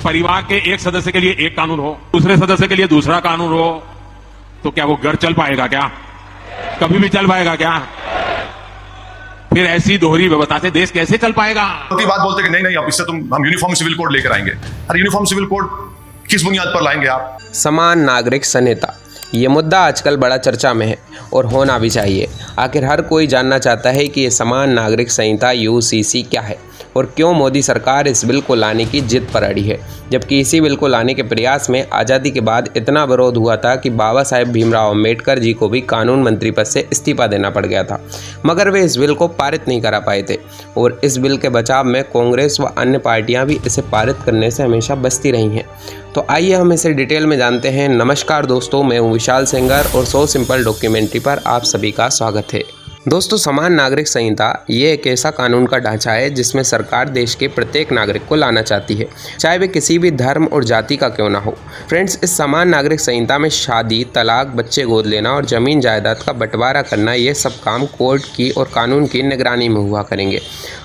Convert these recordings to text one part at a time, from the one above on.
परिवार के एक सदस्य के लिए एक कानून हो, दूसरे सदस्य के लिए दूसरा कानून हो, तो क्या वो घर चल पाएगा? क्या कभी भी चल पाएगा? क्या फिर ऐसी दोहरी व्यवस्था से देश कैसे चल पाएगा? बात बोलते कि नहीं अब इससे हम यूनिफॉर्म सिविल कोड लेकर आएंगे। अरे यूनिफॉर्म सिविल कोड किस बुनियाद पर लाएंगे आप? समान नागरिक संहिता, ये मुद्दा आजकल बड़ा चर्चा में है और होना भी चाहिए। आखिर हर कोई जानना चाहता है कि ये समान नागरिक संहिता यूसीसी क्या है और क्यों मोदी सरकार इस बिल को लाने की जिद पर अड़ी है, जबकि इसी बिल को लाने के प्रयास में आज़ादी के बाद इतना विरोध हुआ था कि बाबा साहेब भीमराव अम्बेडकर जी को भी कानून मंत्री पद से इस्तीफा देना पड़ गया था, मगर वे इस बिल को पारित नहीं करा पाए थे। और इस बिल के बचाव में कांग्रेस व अन्य पार्टियां भी इसे पारित करने से हमेशा बचती रही हैं। तो आइए हम इसे डिटेल में जानते हैं। नमस्कार दोस्तों, मैं हूँ विशाल सेंगर और सो सिंपल डॉक्यूमेंट्री पर आप सभी का स्वागत है। दोस्तों, समान नागरिक संहिता ये एक ऐसा कानून का ढांचा है जिसमें सरकार देश के प्रत्येक नागरिक को लाना चाहती है, चाहे वे किसी भी धर्म और जाति का क्यों ना हो। फ्रेंड्स, इस समान नागरिक संहिता में शादी, तलाक, बच्चे गोद लेना और ज़मीन जायदाद का बंटवारा करना, ये सब काम कोर्ट की और कानून की निगरानी में हुआ करेंगे।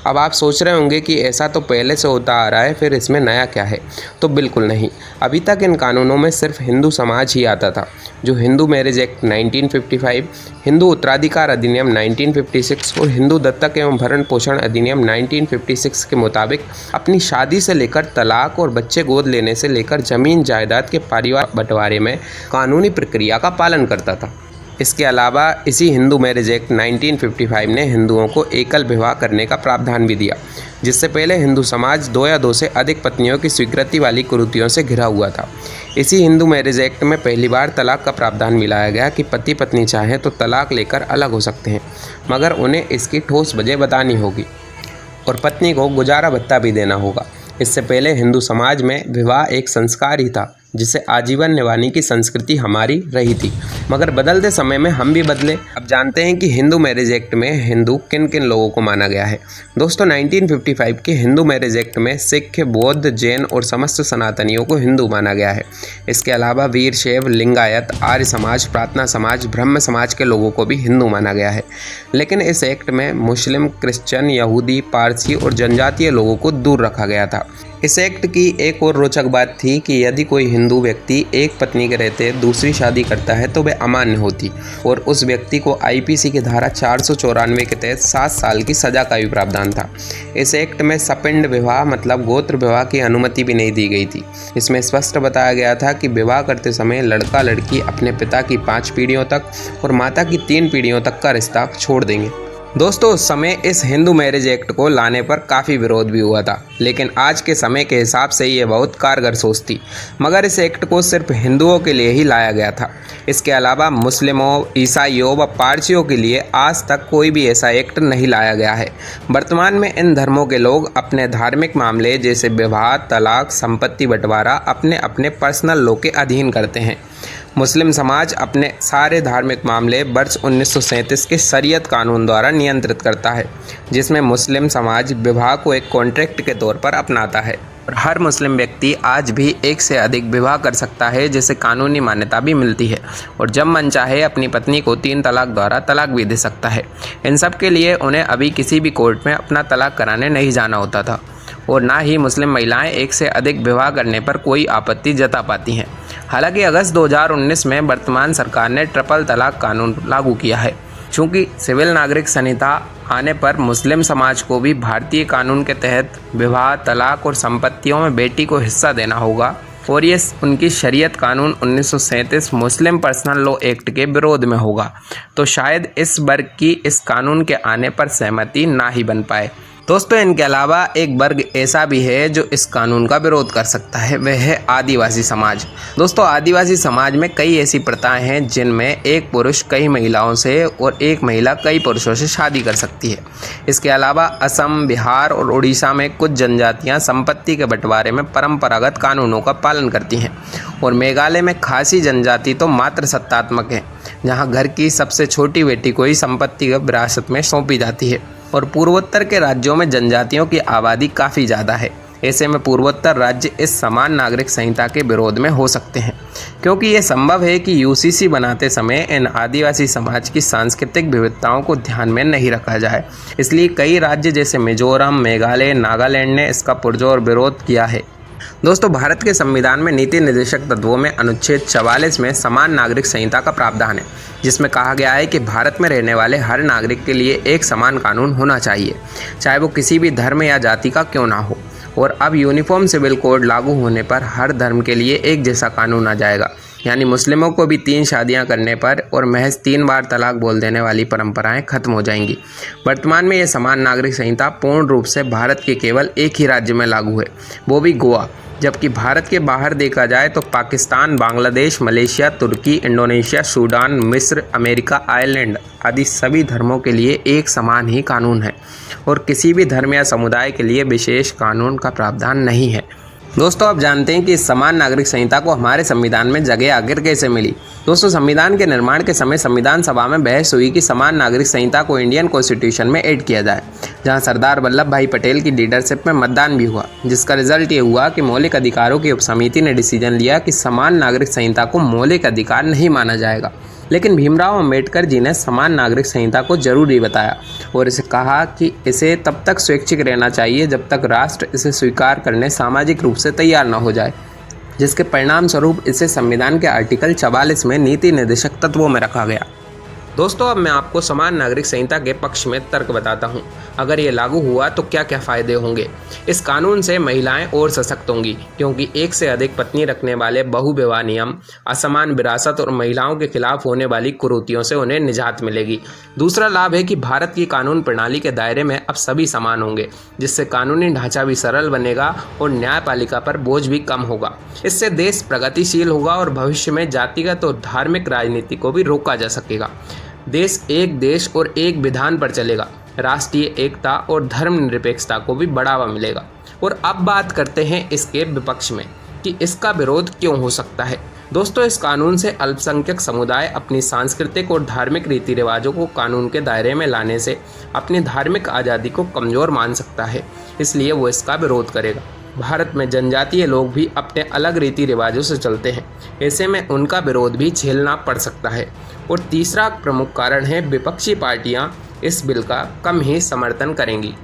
अब आप सोच रहे होंगे कि ऐसा तो पहले से होता आ रहा है, फिर इसमें नया क्या है? तो बिल्कुल नहीं। अभी तक इन कानूनों में सिर्फ हिंदू समाज ही आता था, जो हिंदू मैरिज एक्ट 1955, हिंदू उत्तराधिकार अधिनियम 1956 और हिंदू दत्तक एवं भरण पोषण अधिनियम 1956 के मुताबिक अपनी शादी से लेकर तलाक और बच्चे गोद लेने से लेकर जमीन जायदाद के पारिवारिक बंटवारे में कानूनी प्रक्रिया का पालन करता था। इसके अलावा इसी हिंदू मैरिज एक्ट 1955 ने हिंदुओं को एकल विवाह करने का प्रावधान भी दिया, जिससे पहले हिंदू समाज 2 या 2 से अधिक पत्नियों की स्वीकृति वाली कुरीतियों से घिरा हुआ था। इसी हिंदू मैरिज एक्ट में पहली बार तलाक का प्रावधान मिलाया गया कि पति पत्नी चाहें तो तलाक लेकर अलग हो सकते हैं, मगर उन्हें इसकी ठोस वजह बतानी होगी और पत्नी को गुजारा भत्ता भी देना होगा। इससे पहले हिंदू समाज में विवाह एक संस्कार ही था, जिसे आजीवन निभाने की संस्कृति हमारी रही थी, मगर बदलते समय में हम भी बदले। अब जानते हैं कि हिंदू मैरिज एक्ट में हिंदू किन किन लोगों को माना गया है। दोस्तों, 1955 के हिंदू मैरिज एक्ट में सिख, बौद्ध, जैन और समस्त सनातनियों को हिंदू माना गया है। इसके अलावा वीर शैव, लिंगायत, आर्य समाज, प्रार्थना समाज, ब्रह्म समाज के लोगों को भी हिंदू माना गया है। लेकिन इस एक्ट में मुस्लिम, क्रिश्चियन, यहूदी, पारसी और जनजातीय लोगों को दूर रखा गया था। इस एक्ट की एक और रोचक बात थी कि यदि कोई हिंदू व्यक्ति एक पत्नी के रहते दूसरी शादी करता है तो वह अमान्य होती और उस व्यक्ति को आईपीसी की धारा 494 के तहत 7 साल की सजा का भी प्रावधान था। इस एक्ट में सपिंड विवाह मतलब गोत्र विवाह की अनुमति भी नहीं दी गई थी। इसमें स्पष्ट बताया गया था कि विवाह करते समय लड़का लड़की अपने पिता की 5 पीढ़ियों तक और माता की 3 पीढ़ियों तक का रिश्ता छोड़ देंगे। दोस्तों, उस समय इस हिंदू मैरिज एक्ट को लाने पर काफ़ी विरोध भी हुआ था, लेकिन आज के समय के हिसाब से ये बहुत कारगर सोच थी। मगर इस एक्ट को सिर्फ हिंदुओं के लिए ही लाया गया था। इसके अलावा मुस्लिमों, ईसाइयों व पारसियों के लिए आज तक कोई भी ऐसा एक्ट नहीं लाया गया है। वर्तमान में इन धर्मों के लोग अपने धार्मिक मामले जैसे विवाह, तलाक, संपत्ति बंटवारा अपने अपने पर्सनल लॉ के अधीन करते हैं। मुस्लिम समाज अपने सारे धार्मिक मामले वर्ष 1937 के शरीयत कानून द्वारा नियंत्रित करता है, जिसमें मुस्लिम समाज विवाह को एक कॉन्ट्रैक्ट के तौर पर अपनाता है और हर मुस्लिम व्यक्ति आज भी 1 से अधिक विवाह कर सकता है, जिसे कानूनी मान्यता भी मिलती है और जब मन चाहे अपनी पत्नी को 3 तलाक द्वारा तलाक भी दे सकता है। इन सब के लिए उन्हें अभी किसी भी कोर्ट में अपना तलाक कराने नहीं जाना होता था और ना ही मुस्लिम महिलाएं 1 से अधिक विवाह करने पर कोई आपत्ति जता पाती हैं। हालांकि अगस्त 2019 में वर्तमान सरकार ने ट्रिपल तलाक कानून लागू किया है। चूँकि सिविल नागरिक संहिता आने पर मुस्लिम समाज को भी भारतीय कानून के तहत विवाह, तलाक और संपत्तियों में बेटी को हिस्सा देना होगा और ये उनकी शरीयत कानून 1937 मुस्लिम पर्सनल लॉ एक्ट के विरोध में होगा, तो शायद इस वर्ग की इस कानून के आने पर सहमति ना ही बन पाए। दोस्तों, इनके अलावा एक वर्ग ऐसा भी है जो इस कानून का विरोध कर सकता है, वह है आदिवासी समाज। दोस्तों, आदिवासी समाज में कई ऐसी प्रथाएं हैं जिनमें एक पुरुष कई महिलाओं से और एक महिला कई पुरुषों से शादी कर सकती है। इसके अलावा असम, बिहार और उड़ीसा में कुछ जनजातियां संपत्ति के बंटवारे में परंपरागत कानूनों का पालन करती हैं और मेघालय में खासी जनजाति तो मात्र सत्तात्मक है, जहाँ घर की सबसे छोटी बेटी को ही संपत्ति विरासत में सौंपी जाती है। और पूर्वोत्तर के राज्यों में जनजातियों की आबादी काफ़ी ज़्यादा है। ऐसे में पूर्वोत्तर राज्य इस समान नागरिक संहिता के विरोध में हो सकते हैं, क्योंकि ये संभव है कि यूसीसी बनाते समय इन आदिवासी समाज की सांस्कृतिक विविधताओं को ध्यान में नहीं रखा जाए। इसलिए कई राज्य जैसे मिजोरम, मेघालय, नागालैंड ने इसका पुरजोर विरोध किया है। दोस्तों, भारत के संविधान में नीति निर्देशक तत्वों में अनुच्छेद 44 में समान नागरिक संहिता का प्रावधान है, जिसमें कहा गया है कि भारत में रहने वाले हर नागरिक के लिए एक समान कानून होना चाहिए, चाहे वो किसी भी धर्म या जाति का क्यों ना हो। और अब यूनिफॉर्म सिविल कोड लागू होने पर हर धर्म के लिए एक जैसा कानून आ जाएगा, यानी मुस्लिमों को भी 3 शादियां करने पर और महज 3 बार तलाक बोल देने वाली परंपराएं खत्म हो जाएंगी। वर्तमान में ये समान नागरिक संहिता पूर्ण रूप से भारत के केवल एक ही राज्य में लागू है, वो भी गोवा। जबकि भारत के बाहर देखा जाए तो पाकिस्तान, बांग्लादेश, मलेशिया, तुर्की, इंडोनेशिया, सूडान, मिस्र, अमेरिका, आयरलैंड आदि सभी धर्मों के लिए एक समान ही कानून है और किसी भी धर्म या समुदाय के लिए विशेष कानून का प्रावधान नहीं है। दोस्तों, आप जानते हैं कि इस समान नागरिक संहिता को हमारे संविधान में जगह आखिर कैसे मिली। दोस्तों, संविधान के निर्माण के समय संविधान सभा में बहस हुई कि समान नागरिक संहिता को इंडियन कॉन्स्टिट्यूशन में ऐड किया जाए, जहां सरदार वल्लभ भाई पटेल की लीडरशिप में मतदान भी हुआ, जिसका रिजल्ट ये हुआ कि मौलिक अधिकारों की उपसमिति ने डिसीजन लिया कि समान नागरिक संहिता को मौलिक अधिकार नहीं माना जाएगा। लेकिन भीमराव अंबेडकर जी ने समान नागरिक संहिता को जरूरी बताया और इसे कहा कि इसे तब तक स्वैच्छिक रहना चाहिए जब तक राष्ट्र इसे स्वीकार करने सामाजिक रूप से तैयार न हो जाए, जिसके परिणाम स्वरूप इसे संविधान के आर्टिकल 44 में नीति निर्देशक तत्वों में रखा गया। दोस्तों, अब मैं आपको समान नागरिक संहिता के पक्ष में तर्क बताता हूं। अगर ये लागू हुआ तो क्या क्या फ़ायदे होंगे। इस कानून से महिलाएं और सशक्त होंगी, क्योंकि एक से अधिक पत्नी रखने वाले बहुविवाह नियम, असमान विरासत और महिलाओं के खिलाफ होने वाली कुरीतियों से उन्हें निजात मिलेगी। दूसरा लाभ है कि भारत की कानून प्रणाली के दायरे में अब सभी समान होंगे, जिससे कानूनी ढांचा भी सरल बनेगा और न्यायपालिका पर बोझ भी कम होगा। इससे देश प्रगतिशील होगा और भविष्य में जातिगत और धार्मिक राजनीति को भी रोका जा सकेगा। देश और एक विधान पर चलेगा। राष्ट्रीय एकता और धर्मनिरपेक्षता को भी बढ़ावा मिलेगा। और अब बात करते हैं इसके विपक्ष में कि इसका विरोध क्यों हो सकता है। दोस्तों, इस कानून से अल्पसंख्यक समुदाय अपनी सांस्कृतिक और धार्मिक रीति रिवाजों को कानून के दायरे में लाने से अपनी धार्मिक आज़ादी को कमज़ोर मान सकता है, इसलिए वो इसका विरोध करेगा। भारत में जनजातीय लोग भी अपने अलग रीति रिवाजों से चलते हैं, ऐसे में उनका विरोध भी झेलना पड़ सकता है। और तीसरा प्रमुख कारण है विपक्षी पार्टियां इस बिल का कम ही समर्थन करेंगी।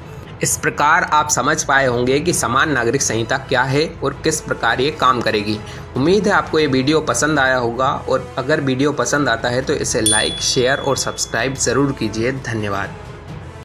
इस प्रकार आप समझ पाए होंगे कि समान नागरिक संहिता क्या है और किस प्रकार ये काम करेगी। उम्मीद है आपको ये वीडियो पसंद आया होगा और अगर वीडियो पसंद आता है तो इसे लाइक, शेयर और सब्सक्राइब ज़रूर कीजिए। धन्यवाद।